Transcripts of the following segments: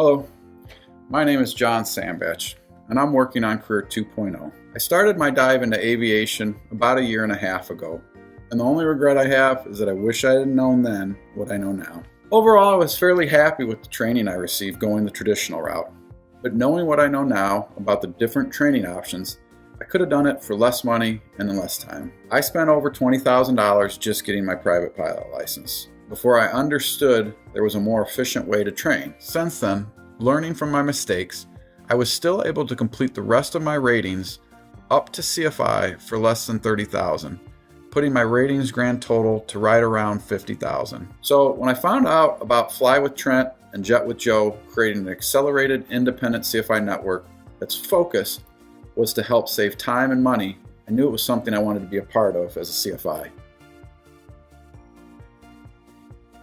Hello, my name is John Sandbach, and I'm working on Career 2.0. I started my dive into aviation about a year and a half ago, and the only regret I have is that I wish I had known then what I know now. Overall, I was fairly happy with the training I received going the traditional route, but knowing what I know now about the different training options, I could have done it for less money and in less time. I spent over $20,000 just getting my private pilot license before I understood there was a more efficient way to train. Since then, learning from my mistakes, I was still able to complete the rest of my ratings up to CFI for less than $30,000, putting my ratings grand total to right around $50,000. So when I found out about Fly with Trent and Jet with Joe creating an accelerated independent CFI network that's focus was to help save time and money, I knew it was something I wanted to be a part of as a CFI.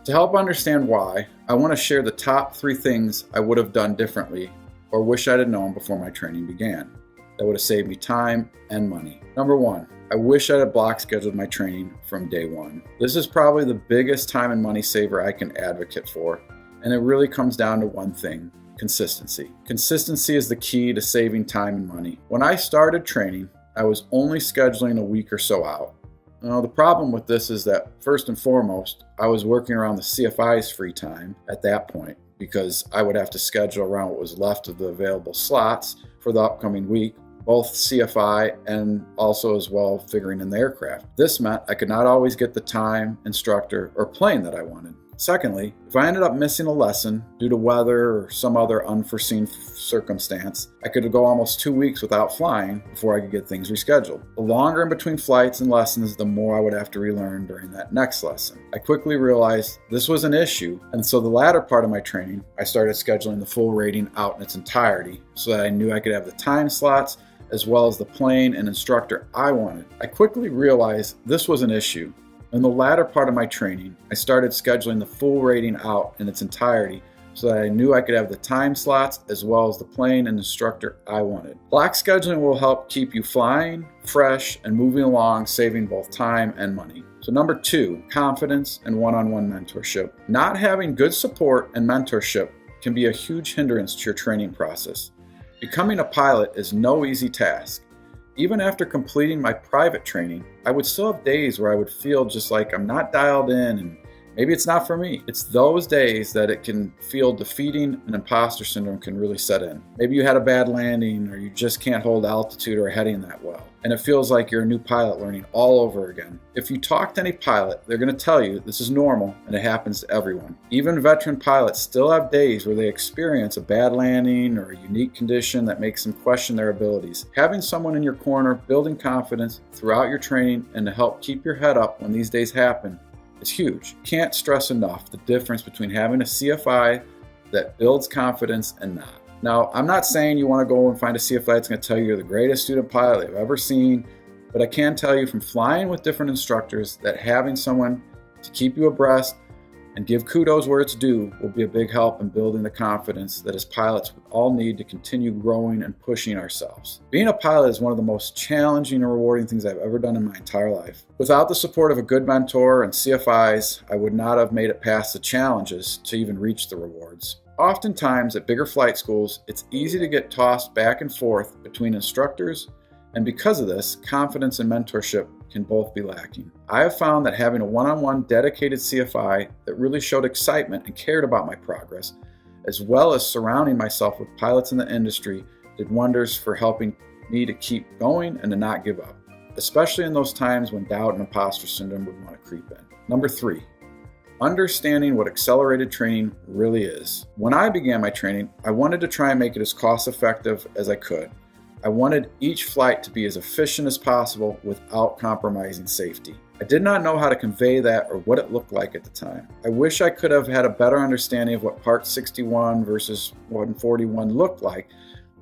To help understand why, I want to share the top 3 things I would have done differently or wish I'd have known before my training began that would have saved me time and money. Number 1, I wish I'd have block scheduled my training from day one. This is probably the biggest time and money saver I can advocate for, and it really comes down to one thing: consistency. Consistency is the key to saving time and money. When I started training, I was only scheduling a week or so out. Now, the problem with this is that, first and foremost, I was working around the CFI's free time at that point because I would have to schedule around what was left of the available slots for the upcoming week, both CFI and also as well figuring in the aircraft. This meant I could not always get the time, instructor, or plane that I wanted. Secondly, if I ended up missing a lesson due to weather or some other unforeseen circumstance, I could go almost 2 weeks without flying before I could get things rescheduled. The longer in between flights and lessons, the more I would have to relearn during that next lesson. I quickly realized this was an issue, and so the latter part of my training, I started scheduling the full rating out in its entirety so that I knew I could have the time slots as well as the plane and instructor I wanted. I quickly realized this was an issue. In the latter part of my training, I started scheduling the full rating out in its entirety so that I knew I could have the time slots as well as the plane and instructor I wanted. Block scheduling will help keep you flying, fresh, and moving along, saving both time and money. So number 2, confidence and one-on-one mentorship. Not having good support and mentorship can be a huge hindrance to your training process. Becoming a pilot is no easy task. Even after completing my private training, I would still have days where I would feel just like I'm not dialed in and maybe it's not for me. It's those days that it can feel defeating and imposter syndrome can really set in. Maybe you had a bad landing or you just can't hold altitude or heading that well. And it feels like you're a new pilot learning all over again. If you talk to any pilot, they're going to tell you this is normal and it happens to everyone. Even veteran pilots still have days where they experience a bad landing or a unique condition that makes them question their abilities. Having someone in your corner building confidence throughout your training and to help keep your head up when these days happen is huge. Can't stress enough the difference between having a CFI that builds confidence and not. Now, I'm not saying you want to go and find a CFI that's going to tell you you're the greatest student pilot they've ever seen, but I can tell you from flying with different instructors that having someone to keep you abreast and give kudos where it's due will be a big help in building the confidence that as pilots we all need to continue growing and pushing ourselves. Being a pilot is one of the most challenging and rewarding things I've ever done in my entire life. Without the support of a good mentor and CFIs, I would not have made it past the challenges to even reach the rewards. Oftentimes at bigger flight schools, it's easy to get tossed back and forth between instructors, and because of this, confidence and mentorship can both be lacking. I have found that having a one-on-one dedicated CFI that really showed excitement and cared about my progress, as well as surrounding myself with pilots in the industry, did wonders for helping me to keep going and to not give up, especially in those times when doubt and imposter syndrome would want to creep in. Number 3, understanding what accelerated training really is. When I began my training, I wanted to try and make it as cost-effective as I could. I wanted each flight to be as efficient as possible without compromising safety. I did not know how to convey that or what it looked like at the time. I wish I could have had a better understanding of what Part 61 versus 141 looked like,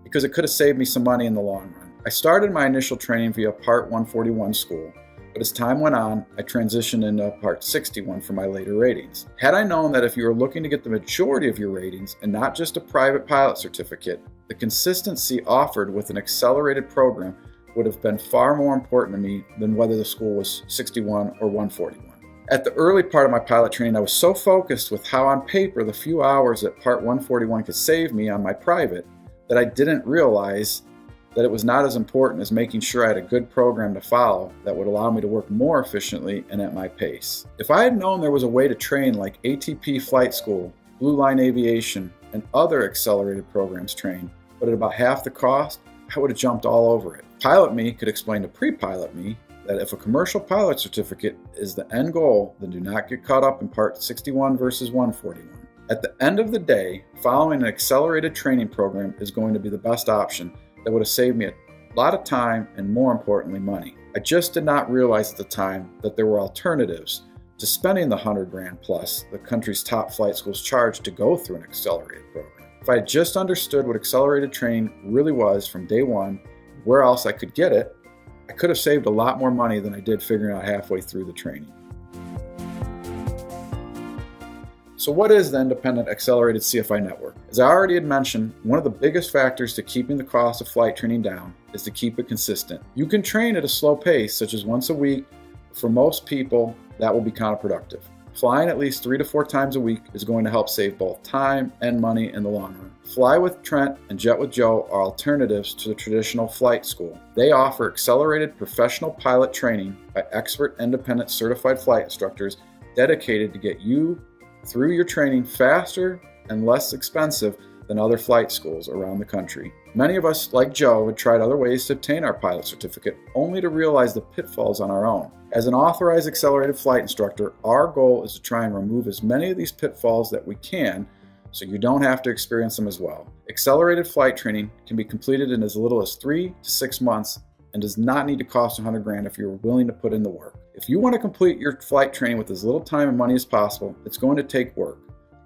because it could have saved me some money in the long run. I started my initial training via Part 141 school, but as time went on, I transitioned into Part 61 for my later ratings. Had I known that if you were looking to get the majority of your ratings and not just a private pilot certificate, the consistency offered with an accelerated program would have been far more important to me than whether the school was 61 or 141. At the early part of my pilot training, I was so focused with how on paper the few hours that Part 141 could save me on my private that I didn't realize that it was not as important as making sure I had a good program to follow that would allow me to work more efficiently and at my pace. If I had known there was a way to train like ATP Flight School, Blue Line Aviation, and other accelerated programs train, but at about half the cost, I would have jumped all over it. Pilot me could explain to pre-pilot me that if a commercial pilot certificate is the end goal, then do not get caught up in Part 61 versus 141. At the end of the day, following an accelerated training program is going to be the best option that would have saved me a lot of time and, more importantly, money. I just did not realize at the time that there were alternatives to spending the $100,000 plus the country's top flight schools charge to go through an accelerated program. If I had just understood what accelerated training really was from day one, where else I could get it, I could have saved a lot more money than I did figuring out halfway through the training. So what is the Independent Accelerated CFI Network? As I already had mentioned, one of the biggest factors to keeping the cost of flight training down is to keep it consistent. You can train at a slow pace, such as once a week. For most people, that will be counterproductive. Flying at least 3 to 4 times a week is going to help save both time and money in the long run. Fly with Trent and Jet with Joe are alternatives to the traditional flight school. They offer accelerated professional pilot training by expert independent certified flight instructors dedicated to get you through your training faster and less expensive than other flight schools around the country. Many of us, like Joe, had tried other ways to obtain our pilot certificate, only to realize the pitfalls on our own. As an authorized accelerated flight instructor, our goal is to try and remove as many of these pitfalls that we can so you don't have to experience them as well. Accelerated flight training can be completed in as little as 3 to 6 months and does not need to cost $100,000 if you're willing to put in the work. If you want to complete your flight training with as little time and money as possible, it's going to take work.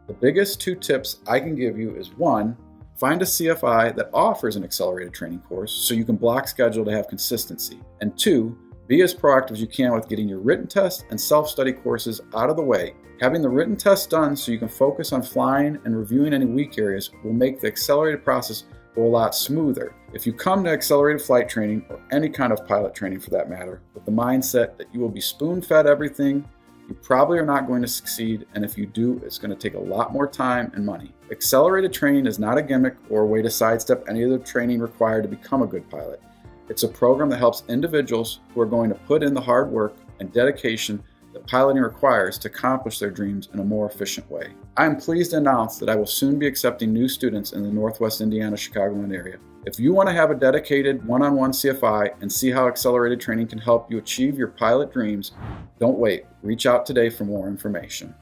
The biggest 2 tips I can give you is 1, find a CFI that offers an accelerated training course so you can block schedule to have consistency. And 2, be as proactive as you can with getting your written test and self-study courses out of the way. Having the written test done so you can focus on flying and reviewing any weak areas will make the accelerated process go a lot smoother. If you come to accelerated flight training, or any kind of pilot training for that matter, with the mindset that you will be spoon-fed everything, you probably are not going to succeed, and if you do, it's going to take a lot more time and money. Accelerated training is not a gimmick or a way to sidestep any of the training required to become a good pilot. It's a program that helps individuals who are going to put in the hard work and dedication that piloting requires to accomplish their dreams in a more efficient way. I am pleased to announce that I will soon be accepting new students in the Northwest Indiana, Chicagoland area. If you want to have a dedicated one-on-one CFI and see how accelerated training can help you achieve your pilot dreams, don't wait. Reach out today for more information.